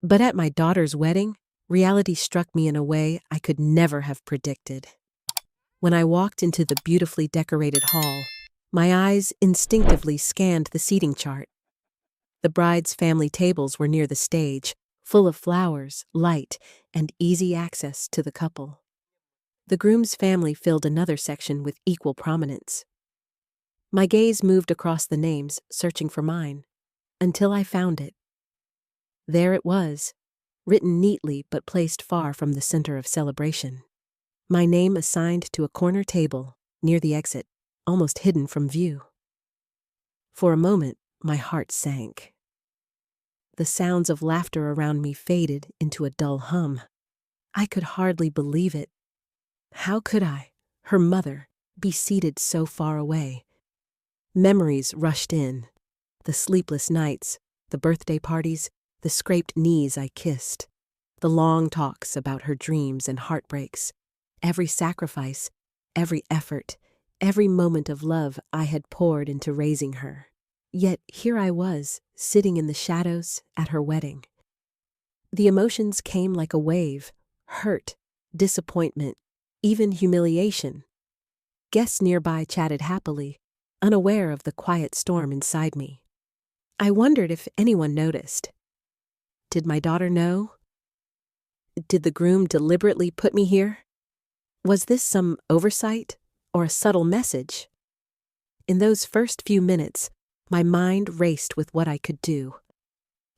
But at my daughter's wedding, reality struck me in a way I could never have predicted. When I walked into the beautifully decorated hall, my eyes instinctively scanned the seating chart. The bride's family tables were near the stage, full of flowers, light, and easy access to the couple. The groom's family filled another section with equal prominence. My gaze moved across the names, searching for mine, until I found it. There it was, written neatly but placed far from the center of celebration. My name assigned to a corner table, near the exit, almost hidden from view. For a moment, my heart sank. The sounds of laughter around me faded into a dull hum. I could hardly believe it. How could I, her mother, be seated so far away? Memories rushed in. The sleepless nights, the birthday parties, the scraped knees I kissed, the long talks about her dreams and heartbreaks, every sacrifice, every effort, every moment of love I had poured into raising her. Yet here I was, sitting in the shadows at her wedding. The emotions came like a wave: hurt, disappointment, even humiliation. Guests nearby chatted happily, unaware of the quiet storm inside me. I wondered if anyone noticed. Did my daughter know? Did the groom deliberately put me here? Was this some oversight or a subtle message? In those first few minutes, my mind raced with what I could do.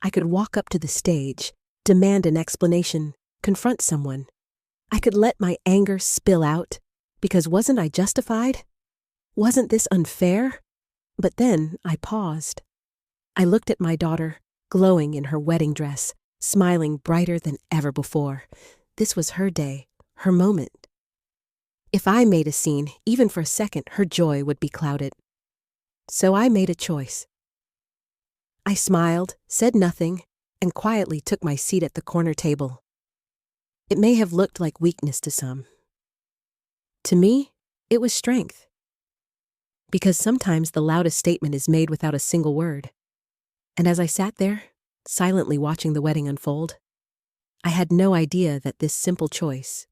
I could walk up to the stage, demand an explanation, confront someone. I could let my anger spill out, because wasn't I justified? Wasn't this unfair? But then I paused. I looked at my daughter, glowing in her wedding dress, smiling brighter than ever before. This was her day, her moment. If I made a scene, even for a second, her joy would be clouded. So I made a choice. I smiled, said nothing, and quietly took my seat at the corner table. It may have looked like weakness to some. To me, it was strength. Because sometimes the loudest statement is made without a single word. And as I sat there, silently watching the wedding unfold, I had no idea that this simple choice,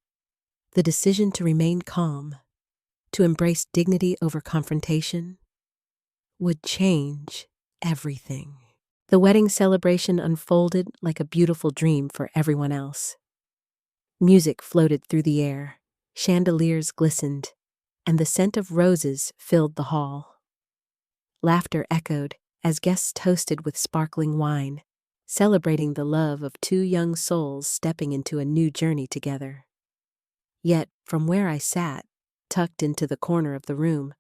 the decision to remain calm, to embrace dignity over confrontation, would change everything. The wedding celebration unfolded like a beautiful dream for everyone else. Music floated through the air, chandeliers glistened, and the scent of roses filled the hall. Laughter echoed as guests toasted with sparkling wine, celebrating the love of two young souls stepping into a new journey together. Yet, from where I sat, tucked into the corner of the room,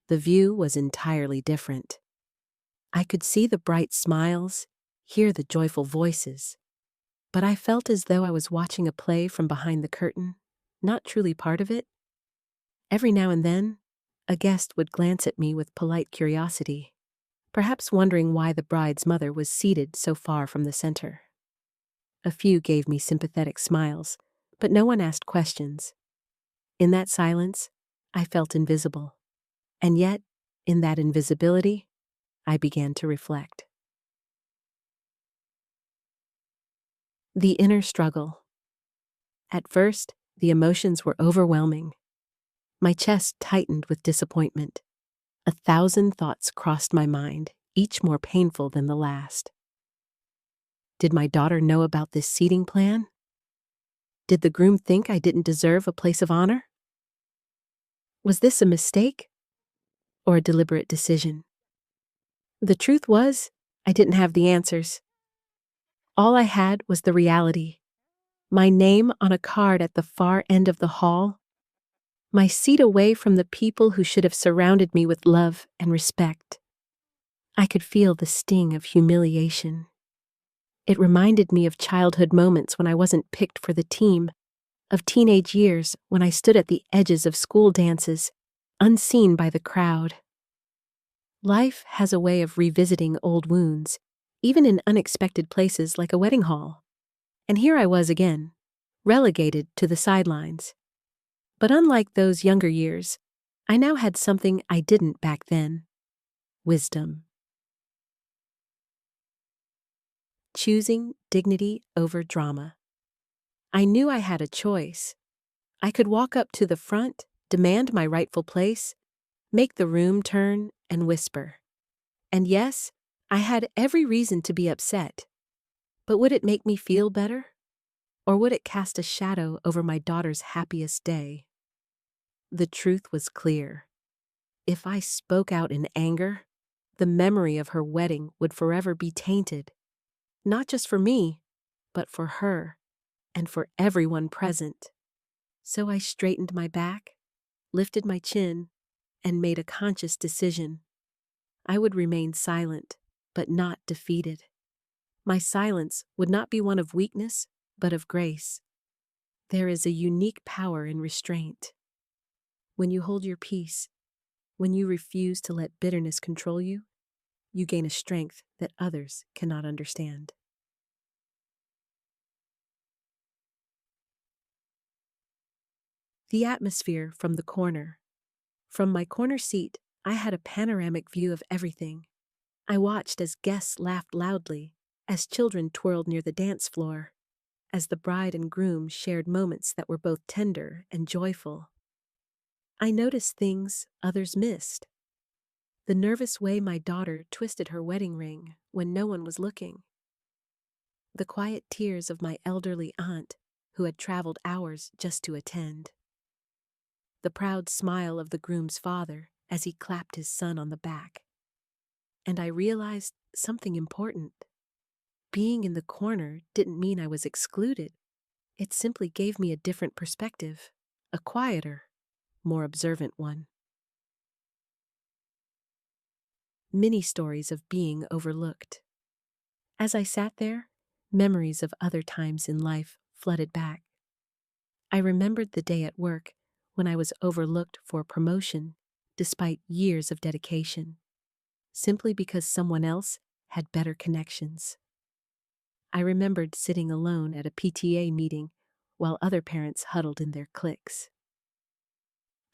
the view was entirely different. I could see the bright smiles, hear the joyful voices, but I felt as though I was watching a play from behind the curtain, not truly part of it. Every now and then, a guest would glance at me with polite curiosity, perhaps wondering why the bride's mother was seated so far from the center. A few gave me sympathetic smiles, but no one asked questions. In that silence, I felt invisible. And yet, in that invisibility, I began to reflect. The inner struggle. At first, the emotions were overwhelming. My chest tightened with disappointment. 1,000 thoughts crossed my mind, each more painful than the last. Did my daughter know about this seating plan? Did the groom think I didn't deserve a place of honor? Was this a mistake or a deliberate decision? The truth was, I didn't have the answers. All I had was the reality. My name on a card at the far end of the hall. My seat away from the people who should have surrounded me with love and respect. I could feel the sting of humiliation. It reminded me of childhood moments when I wasn't picked for the team, of teenage years when I stood at the edges of school dances, unseen by the crowd. Life has a way of revisiting old wounds, even in unexpected places like a wedding hall. And here I was again, relegated to the sidelines. But unlike those younger years, I now had something I didn't back then: wisdom. choosing dignity over drama. I knew I had a choice. I could walk up to the front, demand my rightful place, make the room turn, and whisper. And yes, I had every reason to be upset. But would it make me feel better? Or would it cast a shadow over my daughter's happiest day? The truth was clear. If I spoke out in anger, the memory of her wedding would forever be tainted, not just for me, but for her and for everyone present. So I straightened my back, lifted my chin, and made a conscious decision. I would remain silent, but not defeated. My silence would not be one of weakness, but of grace. There is a unique power in restraint. When you hold your peace, when you refuse to let bitterness control you, you gain a strength that others cannot understand. The atmosphere from the corner. From my corner seat, I had a panoramic view of everything. I watched as guests laughed loudly, as children twirled near the dance floor, as the bride and groom shared moments that were both tender and joyful. I noticed things others missed. The nervous way my daughter twisted her wedding ring when no one was looking. The quiet tears of my elderly aunt, who had traveled hours just to attend. The proud smile of the groom's father as he clapped his son on the back. And I realized something important. Being in the corner didn't mean I was excluded. It simply gave me a different perspective, a quieter, more observant one. Mini stories of being overlooked. As I sat there, memories of other times in life flooded back. I remembered the day at work when I was overlooked for promotion despite years of dedication, simply because someone else had better connections. I remembered sitting alone at a PTA meeting while other parents huddled in their cliques.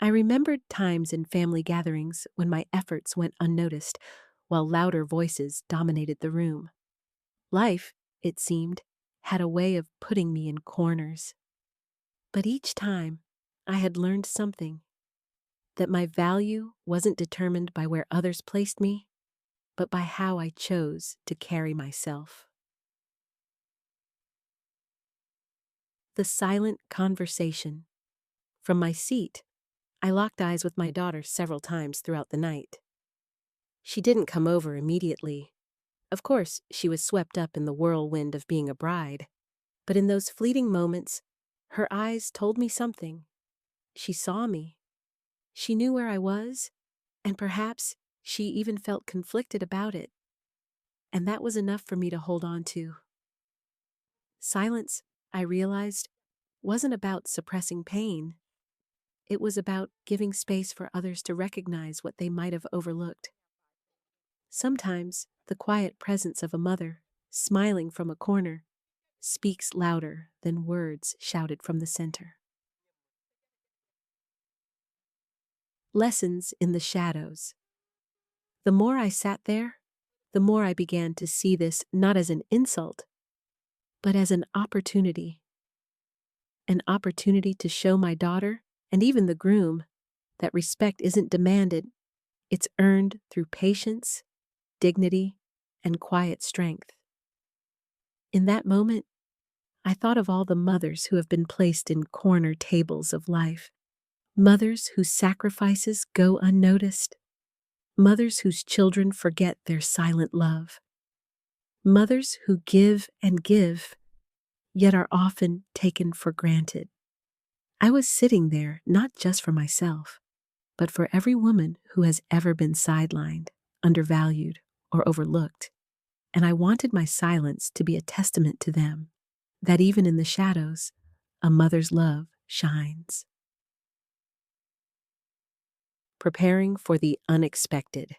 I remembered times in family gatherings when my efforts went unnoticed while louder voices dominated the room. Life, it seemed, had a way of putting me in corners. But each time, I had learned something, that my value wasn't determined by where others placed me, but by how I chose to carry myself. The silent conversation. From my seat, I locked eyes with my daughter several times throughout the night. She didn't come over immediately. Of course, she was swept up in the whirlwind of being a bride. But in those fleeting moments, her eyes told me something. She saw me. She knew where I was, and perhaps she even felt conflicted about it. And that was enough for me to hold on to. Silence, I realized, wasn't about suppressing pain. It was about giving space for others to recognize what they might have overlooked. Sometimes the quiet presence of a mother, smiling from a corner, speaks louder than words shouted from the center. Lessons in the shadows. The more I sat there, the more I began to see this not as an insult, but as an opportunity. An opportunity to show my daughter, and even the groom, that respect isn't demanded, it's earned through patience, dignity, and quiet strength. In that moment, I thought of all the mothers who have been placed in corner tables of life, mothers whose sacrifices go unnoticed, mothers whose children forget their silent love, mothers who give and give, yet are often taken for granted. I was sitting there not just for myself, but for every woman who has ever been sidelined, undervalued, or overlooked, and I wanted my silence to be a testament to them, that even in the shadows, a mother's love shines. Preparing for the unexpected.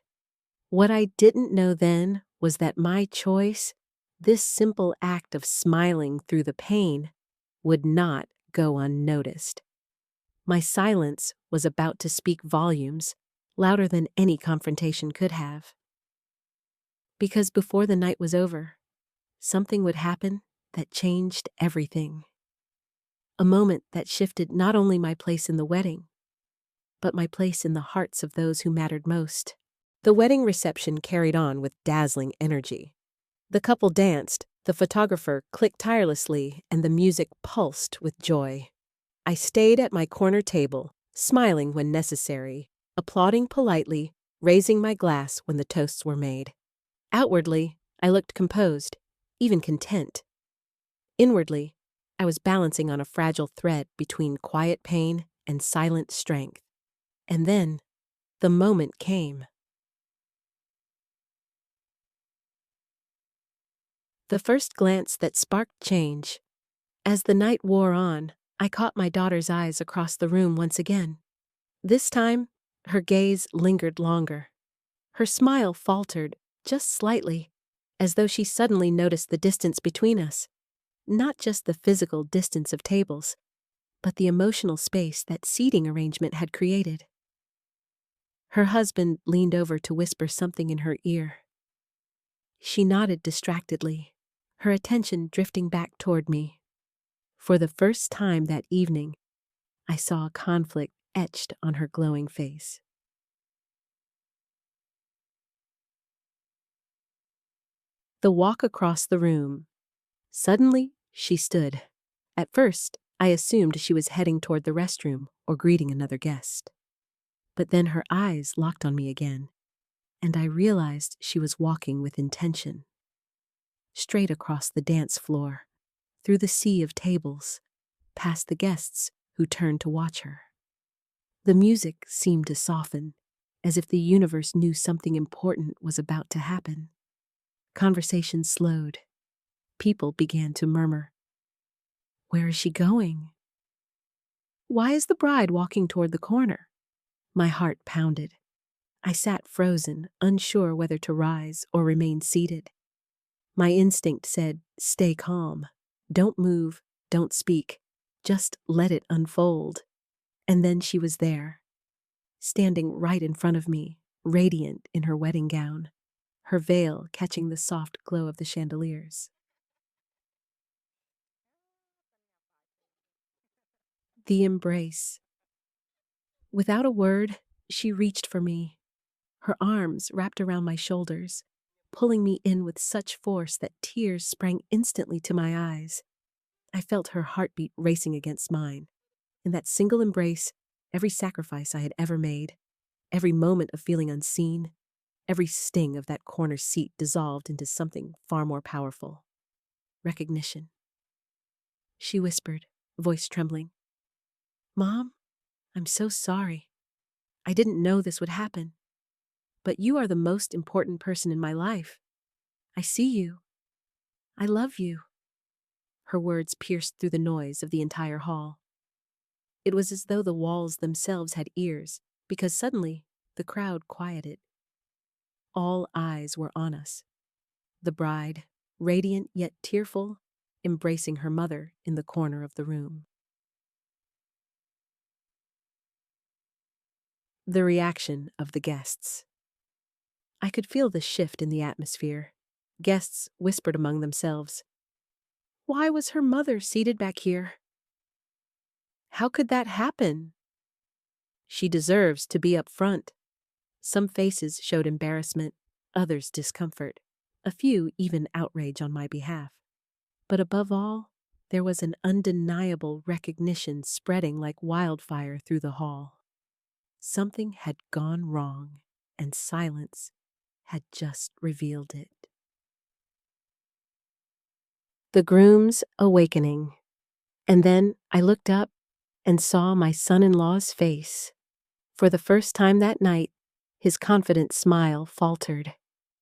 What I didn't know then was that my choice, this simple act of smiling through the pain, would not go unnoticed. My silence was about to speak volumes, louder than any confrontation could have. Because before the night was over, something would happen that changed everything. A moment that shifted not only my place in the wedding, but my place in the hearts of those who mattered most. The wedding reception carried on with dazzling energy. The couple danced, the photographer clicked tirelessly, and the music pulsed with joy. I stayed at my corner table, smiling when necessary, applauding politely, raising my glass when the toasts were made. Outwardly, I looked composed, even content. Inwardly, I was balancing on a fragile thread between quiet pain and silent strength. And then, the moment came. The first glance that sparked change. As the night wore on, I caught my daughter's eyes across the room once again. This time, her gaze lingered longer. Her smile faltered, just slightly, as though she suddenly noticed the distance between us. Not just the physical distance of tables, but the emotional space that seating arrangement had created. Her husband leaned over to whisper something in her ear. She nodded distractedly, her attention drifting back toward me. For the first time that evening, I saw a conflict etched on her glowing face. The walk across the room. Suddenly, she stood. At first, I assumed she was heading toward the restroom or greeting another guest. But then her eyes locked on me again, and I realized she was walking with intention. Straight across the dance floor, through the sea of tables, past the guests who turned to watch her. The music seemed to soften, as if the universe knew something important was about to happen. Conversation slowed. People began to murmur. Where is she going? Why is the bride walking toward the corner? My heart pounded. I sat frozen, unsure whether to rise or remain seated. My instinct said, stay calm. Don't move, don't speak. Just let it unfold. And then she was there, standing right in front of me, radiant in her wedding gown, her veil catching the soft glow of the chandeliers. The embrace. Without a word, she reached for me, her arms wrapped around my shoulders, pulling me in with such force that tears sprang instantly to my eyes. I felt her heartbeat racing against mine. In that single embrace, every sacrifice I had ever made, every moment of feeling unseen, every sting of that corner seat dissolved into something far more powerful. Recognition. She whispered, voice trembling. Mom, I'm so sorry. I didn't know this would happen. But you are the most important person in my life. I see you. I love you. Her words pierced through the noise of the entire hall. It was as though the walls themselves had ears, because suddenly the crowd quieted. All eyes were on us. The bride, radiant yet tearful, embracing her mother in the corner of the room. The reaction of the guests. I could feel the shift in the atmosphere. Guests whispered among themselves. Why was her mother seated back here? How could that happen? She deserves to be up front. Some faces showed embarrassment, others discomfort, a few even outrage on my behalf. But above all, there was an undeniable recognition spreading like wildfire through the hall. Something had gone wrong, and silence had just revealed it. The groom's awakening. And then I looked up and saw my son-in-law's face. For the first time that night, his confident smile faltered.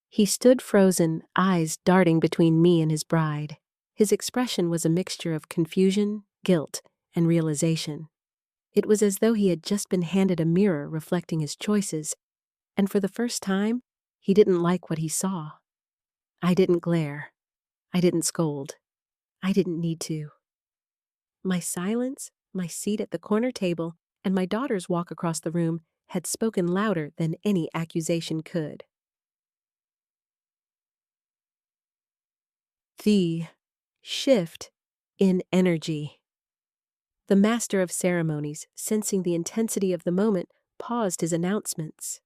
He stood frozen, eyes darting between me and his bride. His expression was a mixture of confusion, guilt, and realization. It was as though he had just been handed a mirror reflecting his choices, and for the first time, he didn't like what he saw. I didn't glare. I didn't scold. I didn't need to. My silence, my seat at the corner table, and my daughter's walk across the room had spoken louder than any accusation could. The shift in energy. The master of ceremonies, sensing the intensity of the moment, paused his announcements.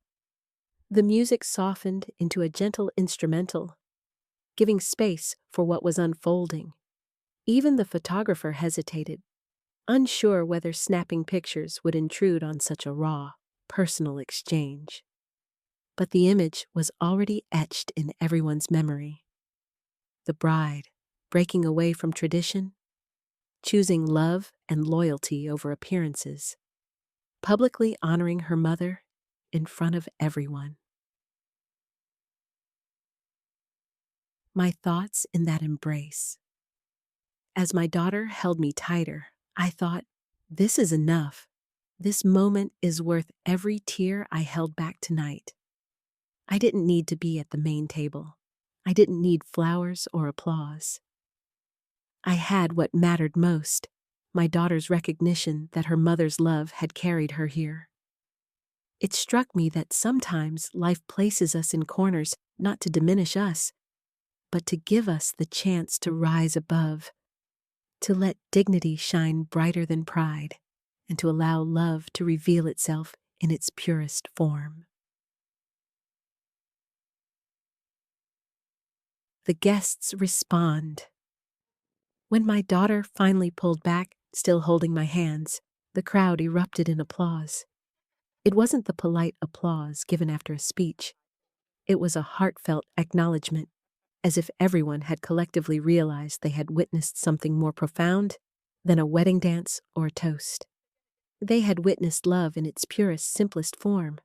The music softened into a gentle instrumental, giving space for what was unfolding. Even the photographer hesitated, unsure whether snapping pictures would intrude on such a raw, personal exchange. But the image was already etched in everyone's memory. The bride, breaking away from tradition, choosing love and loyalty over appearances, publicly honoring her mother in front of everyone. My thoughts in that embrace. As my daughter held me tighter, I thought, this is enough. This moment is worth every tear I held back tonight. I didn't need to be at the main table. I didn't need flowers or applause. I had what mattered most, my daughter's recognition that her mother's love had carried her here. It struck me that sometimes life places us in corners not to diminish us, but to give us the chance to rise above, to let dignity shine brighter than pride, and to allow love to reveal itself in its purest form. The guests respond. When my daughter finally pulled back, still holding my hands, the crowd erupted in applause. It wasn't the polite applause given after a speech. It was a heartfelt acknowledgement, as if everyone had collectively realized they had witnessed something more profound than a wedding dance or a toast. They had witnessed love in its purest, simplest form.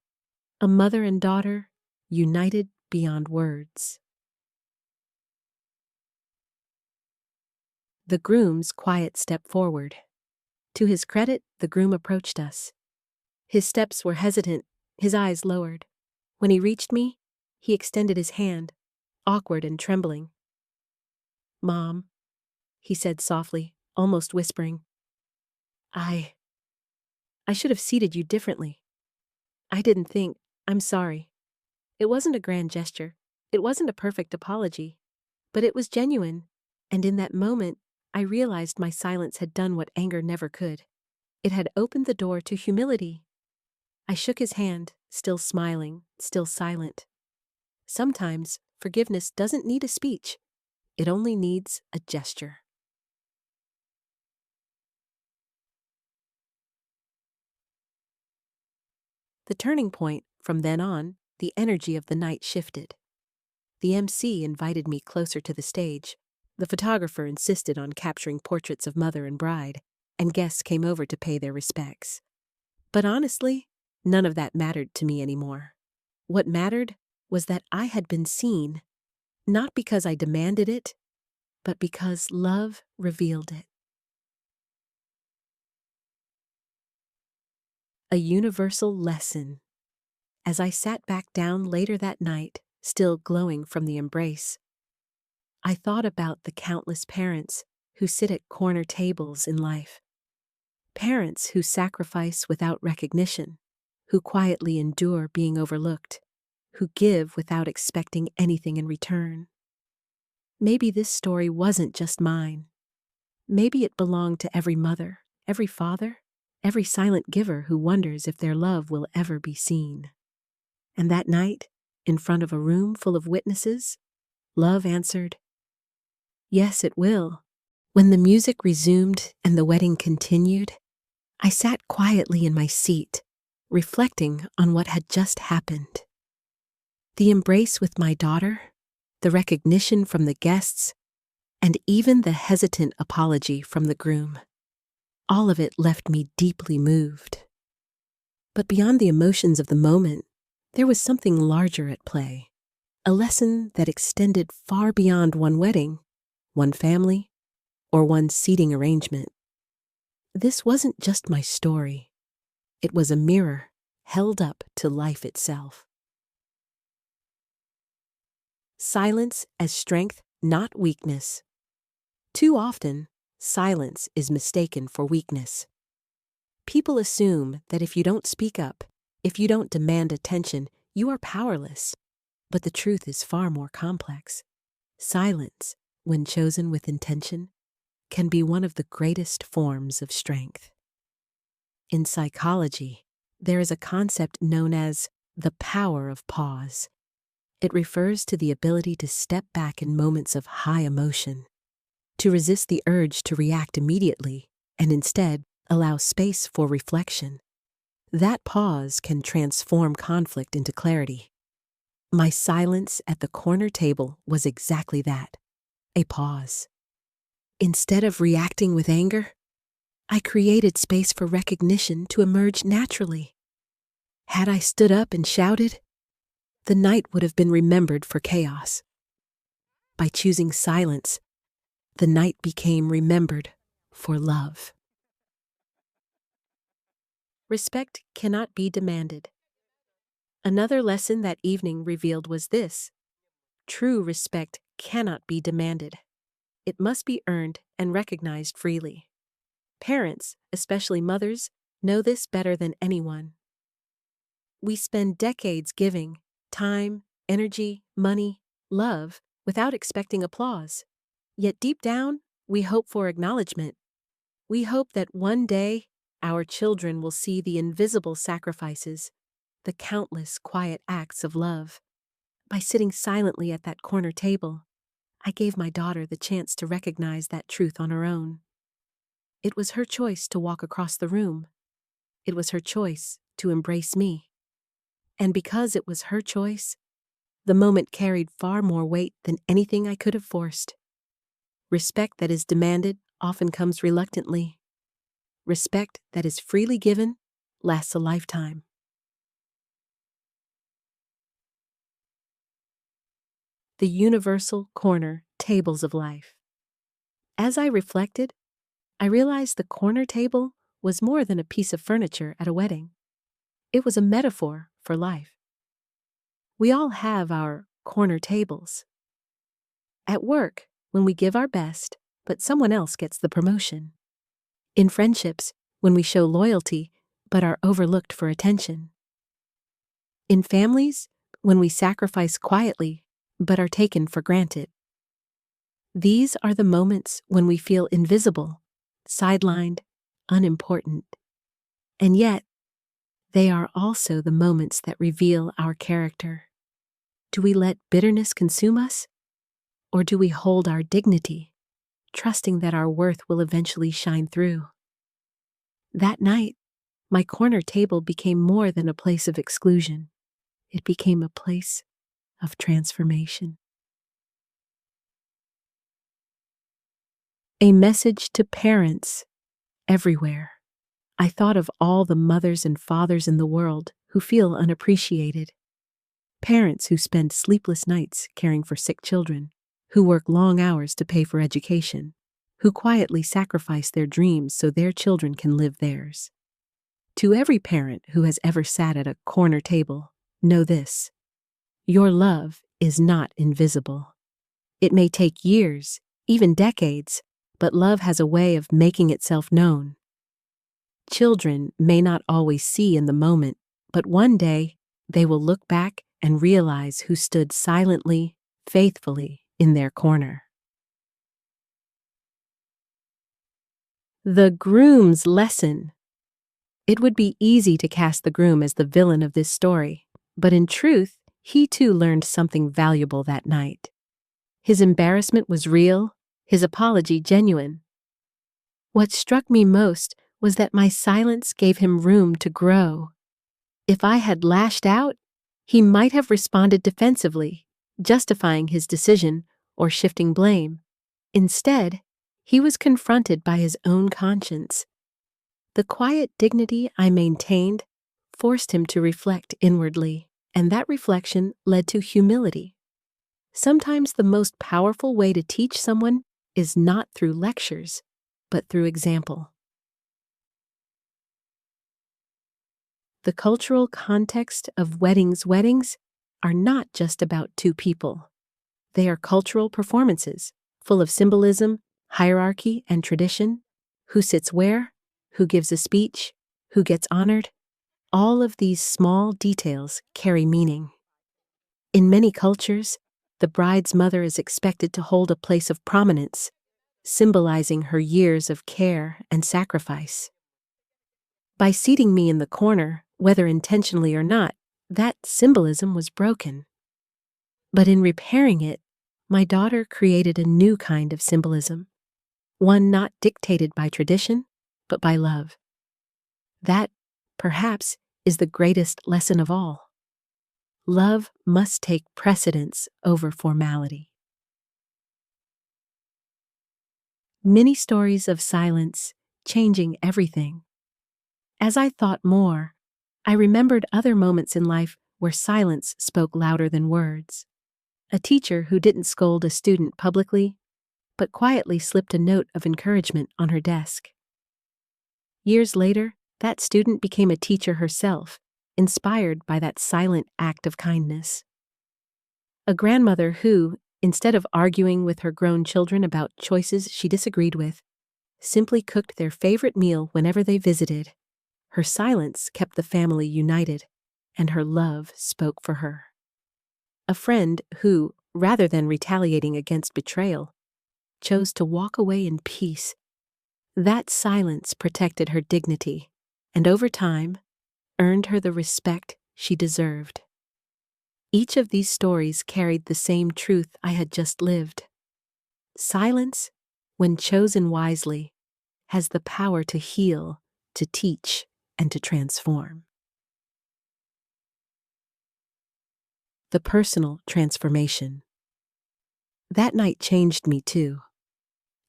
A mother and daughter, united beyond words. The groom's quiet step forward. To his credit, the groom approached us. His steps were hesitant, his eyes lowered. When he reached me, he extended his hand, awkward and trembling. "Mom," he said softly, almost whispering. I should have seated you differently. I didn't think. I'm sorry." It wasn't a grand gesture. It wasn't a perfect apology. But it was genuine, and in that moment, I realized my silence had done what anger never could. It had opened the door to humility. I shook his hand, still smiling, still silent. Sometimes, forgiveness doesn't need a speech. It only needs a gesture. The turning point, from then on, the energy of the night shifted. The MC invited me closer to the stage. The photographer insisted on capturing portraits of mother and bride, and guests came over to pay their respects. But honestly, none of that mattered to me anymore. What mattered was that I had been seen, not because I demanded it, but because love revealed it. A universal lesson. As I sat back down later that night, still glowing from the embrace, I thought about the countless parents who sit at corner tables in life. Parents who sacrifice without recognition, who quietly endure being overlooked, who give without expecting anything in return. Maybe this story wasn't just mine. Maybe it belonged to every mother, every father, every silent giver who wonders if their love will ever be seen. And that night, in front of a room full of witnesses, love answered, "Yes, it will." When the music resumed and the wedding continued, I sat quietly in my seat, reflecting on what had just happened. The embrace with my daughter, the recognition from the guests, and even the hesitant apology from the groom. All of it left me deeply moved. But beyond the emotions of the moment, there was something larger at play, a lesson that extended far beyond one wedding, one family, or one seating arrangement. This wasn't just my story. It was a mirror held up to life itself. Silence as strength, not weakness. Too often, silence is mistaken for weakness. People assume that if you don't speak up, if you don't demand attention, you are powerless. But the truth is far more complex. Silence when chosen with intention, can be one of the greatest forms of strength. In psychology, there is a concept known as the power of pause. It refers to the ability to step back in moments of high emotion, to resist the urge to react immediately, and instead allow space for reflection. That pause can transform conflict into clarity. My silence at the corner table was exactly that, a pause. Instead of reacting with anger, I created space for recognition to emerge naturally. Had I stood up and shouted, the night would have been remembered for chaos. By choosing silence, the night became remembered for love. Respect cannot be demanded. Another lesson that evening revealed was this: true respect cannot be demanded. It must be earned and recognized freely. Parents, especially mothers, know this better than anyone. We spend decades giving time, energy, money, love without expecting applause. Yet deep down, we hope for acknowledgement. We hope that one day our children will see the invisible sacrifices, the countless quiet acts of love. By sitting silently at that corner table, I gave my daughter the chance to recognize that truth on her own. It was her choice to walk across the room. It was her choice to embrace me. And because it was her choice, the moment carried far more weight than anything I could have forced. Respect that is demanded often comes reluctantly. Respect that is freely given lasts a lifetime. The universal corner tables of life. As I reflected, I realized the corner table was more than a piece of furniture at a wedding. It was a metaphor for life. We all have our corner tables. At work, when we give our best, but someone else gets the promotion. In friendships, when we show loyalty, but are overlooked for attention. In families, when we sacrifice quietly, but are taken for granted. These are the moments when we feel invisible, sidelined, unimportant. And yet, they are also the moments that reveal our character. Do we let bitterness consume us? Or do we hold our dignity, trusting that our worth will eventually shine through? That night, my corner table became more than a place of exclusion. It became a place of transformation. A message to parents everywhere. I thought of all the mothers and fathers in the world who feel unappreciated. Parents who spend sleepless nights caring for sick children, who work long hours to pay for education, who quietly sacrifice their dreams so their children can live theirs. To every parent who has ever sat at a corner table, know this: your love is not invisible. It may take years, even decades, but love has a way of making itself known. Children may not always see in the moment, but one day they will look back and realize who stood silently, faithfully in their corner. The groom's lesson. It would be easy to cast the groom as the villain of this story, but in truth, he too learned something valuable that night. His embarrassment was real, his apology genuine. What struck me most was that my silence gave him room to grow. If I had lashed out, he might have responded defensively, justifying his decision or shifting blame. Instead, he was confronted by his own conscience. The quiet dignity I maintained forced him to reflect inwardly, and that reflection led to humility. Sometimes the most powerful way to teach someone is not through lectures, but through example. The cultural context of weddings are not just about two people. They are cultural performances, full of symbolism, hierarchy, and tradition. Who sits where, who gives a speech, who gets honored. All of these small details carry meaning. In many cultures, the bride's mother is expected to hold a place of prominence, symbolizing her years of care and sacrifice. By seating me in the corner, whether intentionally or not, that symbolism was broken. But in repairing it, my daughter created a new kind of symbolism, one not dictated by tradition, but by love. That, perhaps, is the greatest lesson of all. Love must take precedence over formality. Many stories of silence changing everything. As I thought more, I remembered other moments in life where silence spoke louder than words. A teacher who didn't scold a student publicly, but quietly slipped a note of encouragement on her desk. Years later, that student became a teacher herself, inspired by that silent act of kindness. A grandmother who, instead of arguing with her grown children about choices she disagreed with, simply cooked their favorite meal whenever they visited. Her silence kept the family united, and her love spoke for her. A friend who, rather than retaliating against betrayal, chose to walk away in peace. That silence protected her dignity, and over time, earned her the respect she deserved. Each of these stories carried the same truth I had just lived. Silence, when chosen wisely, has the power to heal, to teach, and to transform. The personal transformation. That night changed me too.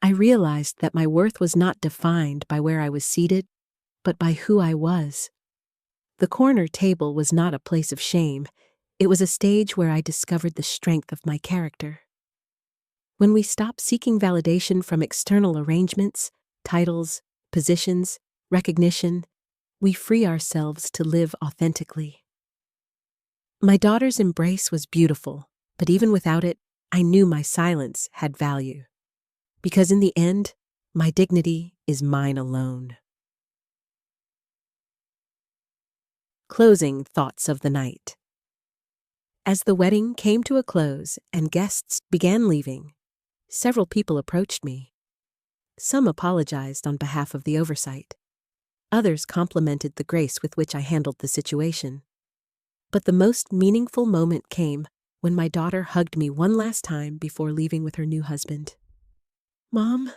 I realized that my worth was not defined by where I was seated, but by who I was. The corner table was not a place of shame. It was a stage where I discovered the strength of my character. When we stop seeking validation from external arrangements, titles, positions, recognition, we free ourselves to live authentically. My daughter's embrace was beautiful, but even without it, I knew my silence had value. Because in the end, my dignity is mine alone. Closing thoughts of the night. As the wedding came to a close and guests began leaving, several people approached me. Some apologized on behalf of the oversight. Others complimented the grace with which I handled the situation. But the most meaningful moment came when my daughter hugged me one last time before leaving with her new husband. "Mom,"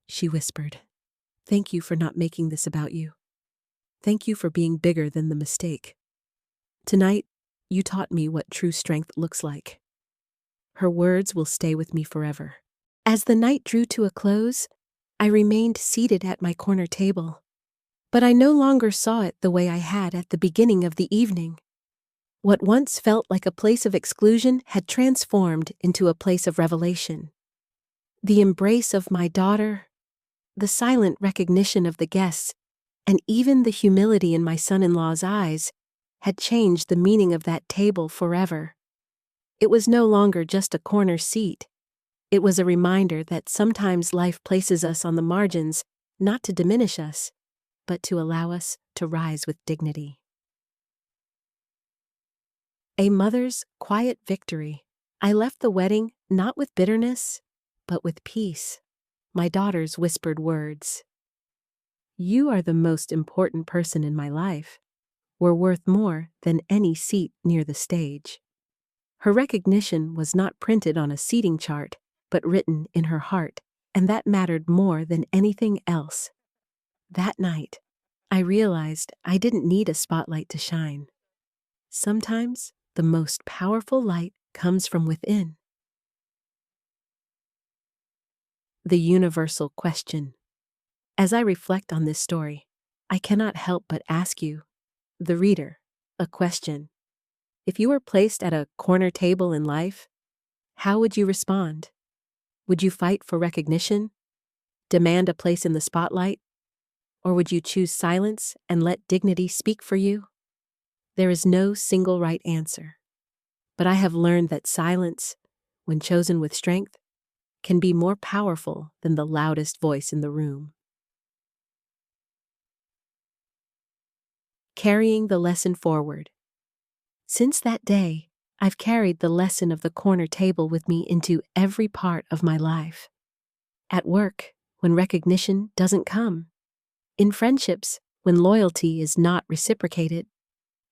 she whispered, "thank you for not making this about you. Thank you for being bigger than the mistake. Tonight, you taught me what true strength looks like." Her words will stay with me forever. As the night drew to a close, I remained seated at my corner table. But I no longer saw it the way I had at the beginning of the evening. What once felt like a place of exclusion had transformed into a place of revelation. The embrace of my daughter, the silent recognition of the guests, and even the humility in my son-in-law's eyes had changed the meaning of that table forever. It was no longer just a corner seat. It was a reminder that sometimes life places us on the margins, not to diminish us, but to allow us to rise with dignity. A mother's quiet victory. I left the wedding not with bitterness, but with peace. My daughter's whispered words, "You are the most important person in my life," were worth more than any seat near the stage. Her recognition was not printed on a seating chart, but written in her heart, and that mattered more than anything else. That night, I realized I didn't need a spotlight to shine. Sometimes, the most powerful light comes from within. The universal question. As I reflect on this story, I cannot help but ask you, the reader, a question. If you were placed at a corner table in life, how would you respond? Would you fight for recognition, demand a place in the spotlight, or would you choose silence and let dignity speak for you? There is no single right answer, but I have learned that silence, when chosen with strength, can be more powerful than the loudest voice in the room. Carrying the lesson forward. Since that day, I've carried the lesson of the corner table with me into every part of my life. At work, when recognition doesn't come. In friendships, when loyalty is not reciprocated.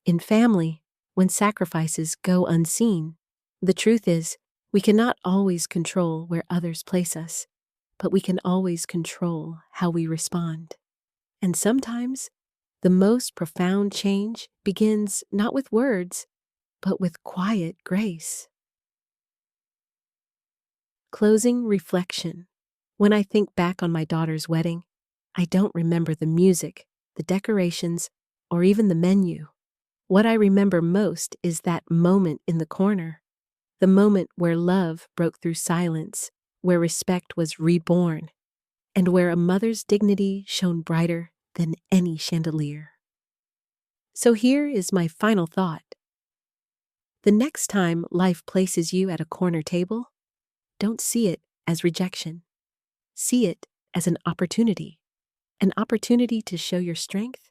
In family, when sacrifices go unseen. The truth is, we cannot always control where others place us, but we can always control how we respond. And sometimes, the most profound change begins not with words, but with quiet grace. Closing reflection. When I think back on my daughter's wedding, I don't remember the music, the decorations, or even the menu. What I remember most is that moment in the corner, the moment where love broke through silence, where respect was reborn, and where a mother's dignity shone brighter than any chandelier. So here is my final thought. The next time life places you at a corner table, don't see it as rejection. See it as an opportunity to show your strength,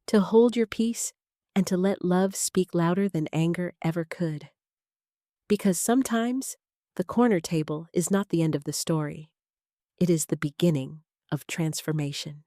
to hold your peace, and to let love speak louder than anger ever could. Because sometimes the corner table is not the end of the story. It is the beginning of transformation.